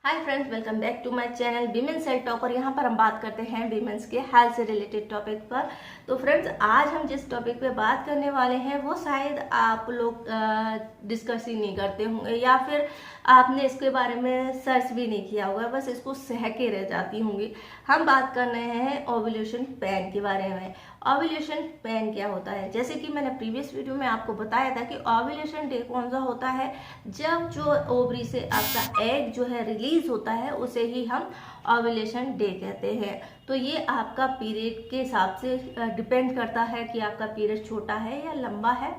Hi friends, welcome back to my channel women's health talk. और यहाँ पर हम बात करते हैं वीमेंस के हेल्थ से रिलेटेड टॉपिक पर। तो फ्रेंड्स, आज हम जिस टॉपिक पे बात करने वाले हैं वो शायद आप लोग डिस्कस ही नहीं करते होंगे या फिर आपने इसके बारे में सर्च भी नहीं किया होगा, बस इसको सह के रह जाती होंगी। हम बात कर रहे हैं ओव्यूलेशन पेन के बारे में। ओव्यूलेशन पेन क्या होता है? जैसे कि मैंने प्रीवियस वीडियो में आपको बताया था कि ओव्यूलेशन डे कौन सा होता है, जब जो ओवरी से आपका एग जो है रिलीज होता है उसे ही हम ओव्यूलेशन डे कहते हैं। तो ये आपका पीरियड के हिसाब से डिपेंड करता है कि आपका पीरियड छोटा है या लंबा है,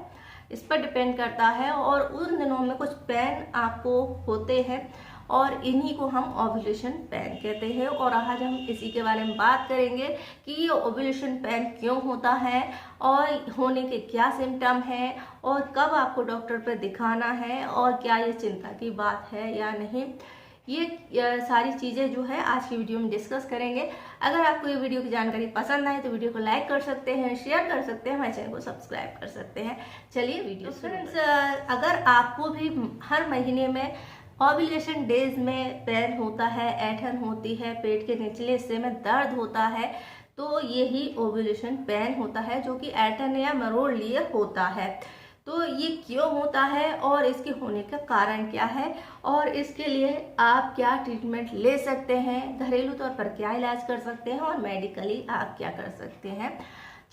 इस पर डिपेंड करता है। और उन दिनों में कुछ पेन आपको होते हैं और इन्हीं को हम ओव्यूलेशन पेन कहते हैं। और आज हम इसी के बारे में बात करेंगे कि ये ओव्यूलेशन पेन क्यों होता है और होने के क्या सिम्टम हैं और कब आपको डॉक्टर पर दिखाना है और क्या ये चिंता की बात है या नहीं। ये सारी चीज़ें जो है आज की वीडियो में डिस्कस करेंगे। अगर आपको ये वीडियो की जानकारी पसंद आए तो वीडियो को लाइक कर सकते हैं, शेयर कर सकते हैं, हमारे चैनल को सब्सक्राइब कर सकते हैं। चलिए वीडियो फ्रेंड्स, अगर आपको भी हर महीने में ओव्यूलेशन डेज में पेन होता है, ऐंठन होती है, पेट के निचले हिस्से में दर्द होता है, तो यही ओव्यूलेशन पेन होता है जो कि ऐंठन या मरोड़ लिए होता है। तो ये क्यों होता है और इसके होने का कारण क्या है और इसके लिए आप क्या ट्रीटमेंट ले सकते हैं, घरेलू तौर पर क्या इलाज कर सकते हैं और मेडिकली आप क्या कर सकते हैं,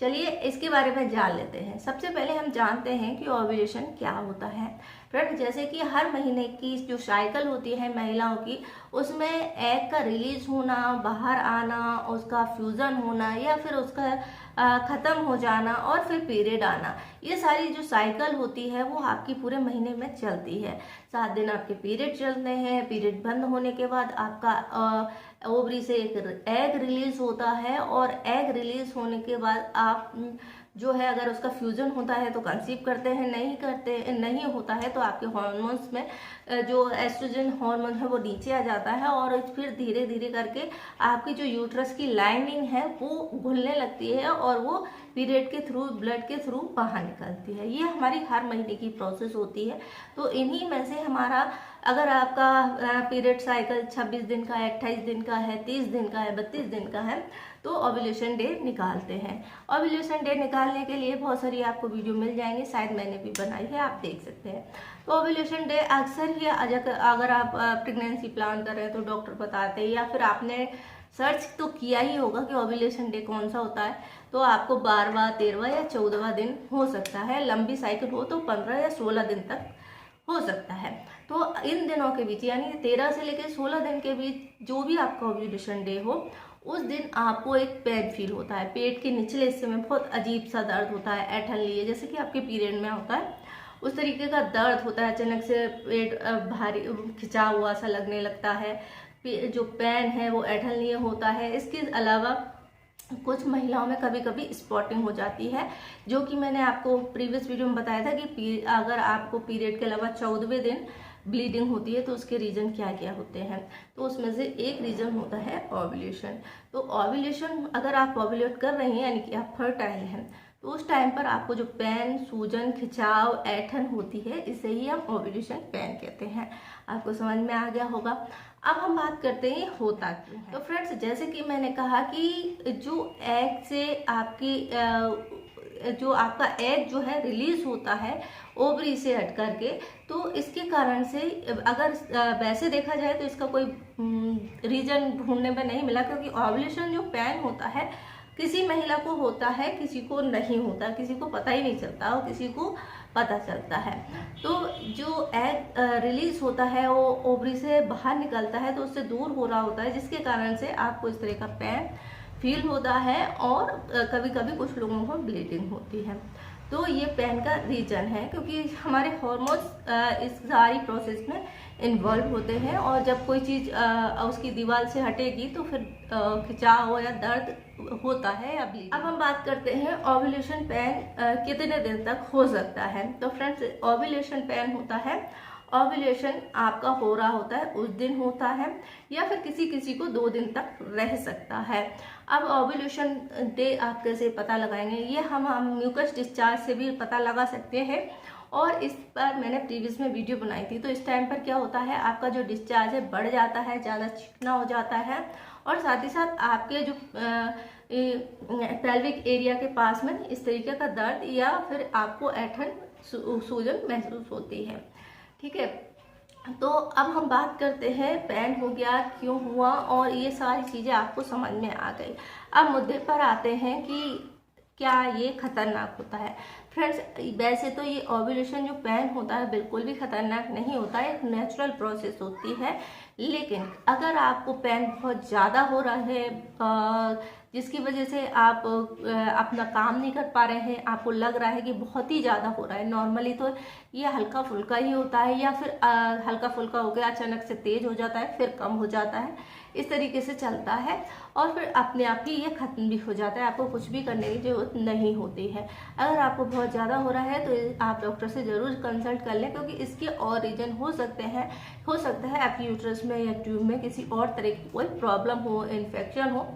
चलिए इसके बारे में जान लेते हैं। सबसे पहले हम जानते हैं कि ओव्यूलेशन क्या होता है। फ्रेंड, जैसे कि हर महीने की जो साइकिल होती है महिलाओं की, उसमें एग का रिलीज होना, बाहर आना, उसका फ्यूजन होना या फिर उसका खत्म हो जाना और फिर पीरियड आना, ये सारी जो साइकिल होती है वो आपकी पूरे महीने में चलती है। 7 दिन आपके पीरियड चलते हैं। पीरियड बंद होने के बाद आपका ओवरी से एक एग रिलीज होता है और एग रिलीज होने के बाद आप जो है अगर उसका फ्यूजन होता है तो कंसीव करते हैं, नहीं होता है तो आपके हार्मोन्स में जो एस्ट्रोजन हार्मोन है वो नीचे आ जाता है और फिर धीरे धीरे करके आपकी जो यूट्रस की लाइनिंग है वो घुलने लगती है और वो पीरियड के थ्रू, ब्लड के थ्रू बाहर निकलती है। ये हमारी हर महीने की प्रोसेस होती है। तो इन्हीं में से हमारा, अगर आपका पीरियड साइकिल 26 दिन का है, 28 दिन का है, 30 दिन का है, 32 दिन का है, तो ओव्यूलेशन डे निकालते हैं। ओव्यूलेशन डे निकालने के लिए बहुत सारी आपको वीडियो मिल जाएंगे, शायद मैंने भी बनाई है, आप देख सकते हैं। तो ओव्यूलेशन डे अक्सर ही अगर आप प्रेगनेंसी प्लान कर रहे हैं तो डॉक्टर बताते हैं या फिर आपने सर्च तो किया ही होगा कि ओव्यूलेशन डे कौन सा होता है, तो आपको 12वां, 13वां या 14वां दिन हो सकता है। लंबी साइकिल हो तो 15 या 16 दिन तक हो सकता है। तो इन दिनों के बीच यानी 13 से लेकर 16 दिन के बीच जो भी आपका ओव्यूलेशन डे हो, उस दिन आपको एक पेन फील होता है। पेट के निचले हिस्से में बहुत अजीब सा दर्द होता है, ऐंठन लिए जैसे कि आपके पीरियड में होता है उस तरीके का दर्द होता है। अचानक से पेट भारी खिंचा हुआ सा लगने लगता है। जो पेन है वो ऐंठन लिए होता है। इसके अलावा कुछ महिलाओं में कभी कभी स्पॉटिंग हो जाती है, जो कि मैंने आपको प्रीवियस वीडियो में बताया था कि अगर आपको पीरियड के अलावा 14वें दिन ब्लीडिंग होती है तो उसके रीजन क्या क्या होते हैं। तो उसमें से एक रीजन होता है ओव्यूलेशन। तो ओव्यूलेशन, अगर आप ओव्यूलेट कर रही हैं यानी कि आप फर्टाइल हैं, तो उस टाइम पर आपको जो पेन, सूजन, खिंचाव, ऐंठन होती है, इसे ही हम ओव्यूलेशन पेन कहते हैं। आपको समझ में आ गया होगा। अब हम बात करते हैं होता क्यों है। तो फ्रेंड्स, जैसे कि मैंने कहा कि जो एग से जो आपका एग जो है रिलीज होता है ओवरी से हट करके, तो इसके कारण से अगर वैसे देखा जाए तो इसका कोई रीजन ढूंढने में नहीं मिला, क्योंकि ओव्यूलेशन जो पेन होता है किसी महिला को होता है, किसी को नहीं होता, किसी को पता ही नहीं चलता और किसी को पता चलता है। तो जो एग रिलीज होता है वो ओवरी से बाहर निकलता है तो उससे दूर हो रहा होता है, जिसके कारण से आपको इस तरह का पेन फील होता है और कभी कभी कुछ लोगों को ब्लीडिंग होती है। तो ये पेन का रीजन है, क्योंकि हमारे हार्मोन्स इस सारी प्रोसेस में इन्वॉल्व होते हैं और जब कोई चीज़ उसकी दीवार से हटेगी तो फिर खिंचाव या दर्द होता है या ब्लीडिंग। अब हम बात करते हैं ओव्यूलेशन पेन कितने दिन तक हो सकता है। तो फ्रेंड्स, ओव्यूलेशन पेन होता है, ओव्यूलेशन आपका हो रहा होता है उस दिन होता है या फिर किसी किसी को 2 दिन तक रह सकता है। अब ओव्यूलेशन डे आप कैसे पता लगाएंगे, ये हम म्यूकस डिस्चार्ज से भी पता लगा सकते हैं और इस पर मैंने प्रीवियस में वीडियो बनाई थी। तो इस टाइम पर क्या होता है, आपका जो डिस्चार्ज है बढ़ जाता है, ज़्यादा चिकना हो जाता है और साथ ही साथ आपके जो पेल्विक एरिया के पास में इस तरीके का दर्द या फिर आपको ऐंठन सूजन महसूस होती है। ठीक है, तो अब हम बात करते हैं पेन हो गया, क्यों हुआ, और ये सारी चीज़ें आपको समझ में आ गई। अब मुद्दे पर आते हैं कि क्या ये खतरनाक होता है। फ्रेंड्स, वैसे तो ये ओव्यूलेशन जो पेन होता है बिल्कुल भी खतरनाक नहीं होता है, एक नेचुरल प्रोसेस होती है। लेकिन अगर आपको पेन बहुत ज़्यादा हो रहा है जिसकी वजह से आप अपना काम नहीं कर पा रहे हैं, आपको लग रहा है कि बहुत ही ज़्यादा हो रहा है, नॉर्मली तो ये हल्का फुल्का ही होता है या फिर हल्का फुल्का हो गया, अचानक से तेज़ हो जाता है, फिर कम हो जाता है, इस तरीके से चलता है और फिर अपने आप ही ये ख़त्म भी हो जाता है, आपको कुछ भी करने की जरूरत नहीं होती है। अगर आपको बहुत ज़्यादा हो रहा है तो आप डॉक्टर से ज़रूर कंसल्ट कर लें, क्योंकि इसके और रीज़न हो सकते हैं। हो सकता है आपकी यूट्रस में या ट्यूब में किसी और तरह की कोई प्रॉब्लम हो, इन्फेक्शन हो,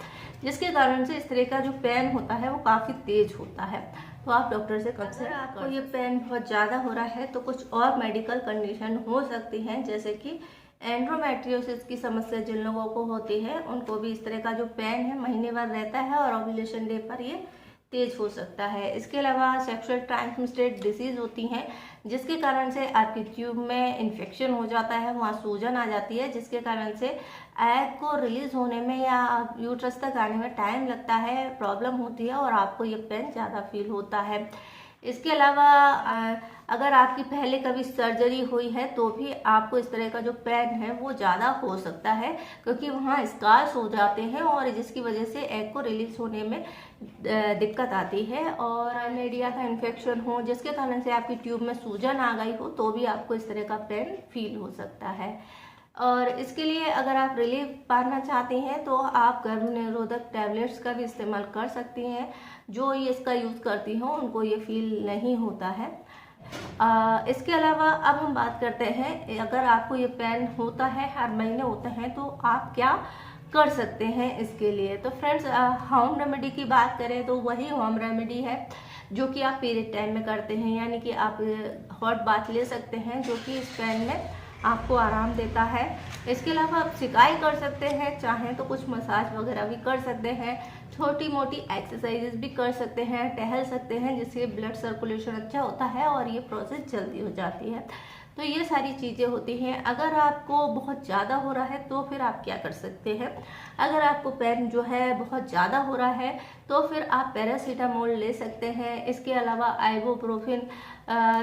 जिसके कारण से इस तरह का जो पेन होता है वो काफ़ी तेज होता है। तो आप डॉक्टर से कंसल्ट, आपको ये पेन बहुत ज़्यादा हो रहा है तो कुछ और मेडिकल कंडीशन हो सकती हैं, जैसे कि एंड्रोमेट्रियोसिस की समस्या जिन लोगों को होती है उनको भी इस तरह का जो पेन है महीने भर रहता है और ओव्यूलेशन डे पर ये तेज हो सकता है। इसके अलावा सेक्सुअल ट्रांसमिटेड डिसीज होती हैं, जिसके कारण से आपकी ट्यूब में इन्फेक्शन हो जाता है, वहाँ सूजन आ जाती है, जिसके कारण से एग को रिलीज होने में या यूट्रस तक आने में टाइम लगता है, प्रॉब्लम होती है और आपको ये पेन ज़्यादा फील होता है। इसके अलावा अगर आपकी पहले कभी सर्जरी हुई है तो भी आपको इस तरह का जो पेन है वो ज़्यादा हो सकता है, क्योंकि वहाँ स्कार्स हो जाते हैं और जिसकी वजह से एग को रिलीज होने में दिक्कत आती है। और मीडिया का इन्फेक्शन हो जिसके कारण से आपकी ट्यूब में सूजन आ गई हो तो भी आपको इस तरह का पेन फील हो सकता है। और इसके लिए अगर आप रिलीफ पाना चाहते हैं तो आप गर्भ निरोधक टैबलेट्स का भी इस्तेमाल कर सकती हैं। जो ये इसका यूज़ करती हो उनको ये फील नहीं होता है। इसके अलावा अब हम बात करते हैं, अगर आपको ये पेन होता है, हर महीने होता है, तो आप क्या कर सकते हैं इसके लिए। तो फ्रेंड्स, होम रेमेडी की बात करें तो वही होम रेमेडी है जो कि आप पीरियड टाइम में करते हैं, यानी कि आप हॉट बाथ ले सकते हैं जो कि इस पेन में आपको आराम देता है। इसके अलावा आप सिकाई कर सकते हैं, चाहें तो कुछ मसाज वगैरह भी कर सकते हैं, छोटी मोटी एक्सरसाइजेस भी कर सकते हैं, टहल सकते हैं, जिससे ब्लड सर्कुलेशन अच्छा होता है और ये प्रोसेस जल्दी हो जाती है। तो ये सारी चीज़ें होती हैं। अगर आपको बहुत ज़्यादा हो रहा है तो फिर आप क्या कर सकते हैं, अगर आपको पेन जो है बहुत ज़्यादा हो रहा है तो फिर आप पैरासीटामोल ले सकते हैं। इसके अलावा आइबुप्रोफेन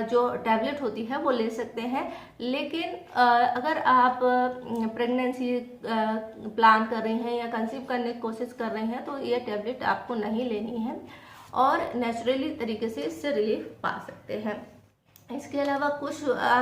जो टैबलेट होती है वो ले सकते हैं। लेकिन अगर आप प्रेगनेंसी प्लान कर रहे हैं या कंसीव करने की कोशिश कर रहे हैं तो ये टैबलेट आपको नहीं लेनी है और नेचुरली तरीके से इससे रिलीफ पा सकते हैं। इसके अलावा कुछ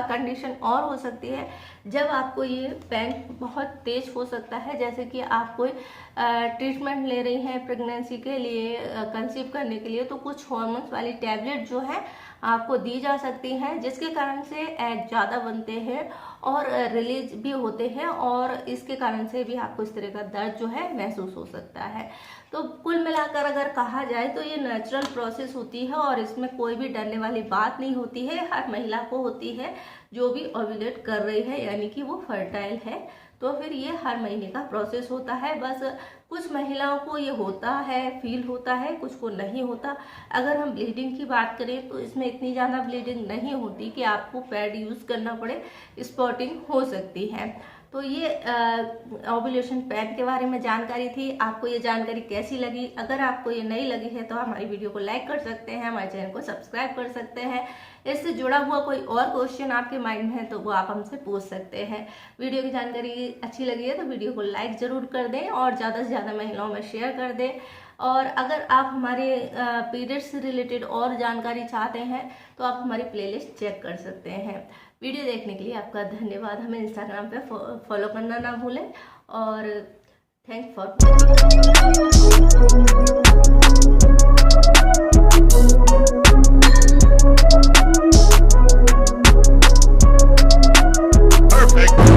कंडीशन और हो सकती है जब आपको ये पेन बहुत तेज हो सकता है, जैसे कि आप कोई ट्रीटमेंट ले रही हैं प्रेगनेंसी के लिए, कंसीव करने के लिए, तो कुछ हार्मोन्स वाली टैबलेट जो है आपको दी जा सकती हैं, जिसके कारण से एग ज़्यादा बनते हैं और रिलीज भी होते हैं और इसके कारण से भी आपको इस तरह का दर्द जो है महसूस हो सकता है। तो कुल मिलाकर अगर कहा जाए तो ये नेचुरल प्रोसेस होती है और इसमें कोई भी डरने वाली बात नहीं होती है, हर महिला को होती है जो भी ओव्यूलेट कर रही है, यानी कि वो फर्टाइल है। तो फिर ये हर महीने का प्रोसेस होता है। बस कुछ महिलाओं को ये होता है, फील होता है, कुछ को नहीं होता। अगर हम ब्लीडिंग की बात करें तो इसमें इतनी ज़्यादा ब्लीडिंग नहीं होती कि आपको पैड यूज़ करना पड़े, स्पॉटिंग हो सकती है। तो ये ओव्यूलेशन पैड के बारे में जानकारी थी। आपको ये जानकारी कैसी लगी? अगर आपको ये नहीं लगी है तो हमारी वीडियो को लाइक कर सकते हैं, हमारे चैनल को सब्सक्राइब कर सकते हैं। इससे जुड़ा हुआ कोई और क्वेश्चन आपके माइंड में है तो वो आप हमसे पूछ सकते हैं। वीडियो की जानकारी अच्छी लगी है तो वीडियो को लाइक ज़रूर कर दें और ज़्यादा से ज़्यादा महिलाओं में शेयर कर दें। और अगर आप हमारे पीरियड्स से रिलेटेड और जानकारी चाहते हैं तो आप हमारी प्लेलिस्ट चेक कर सकते हैं। वीडियो देखने के लिए आपका धन्यवाद। हमें इंस्टाग्राम पे फॉलो करना ना भूलें और थैंक्स फॉर perfect.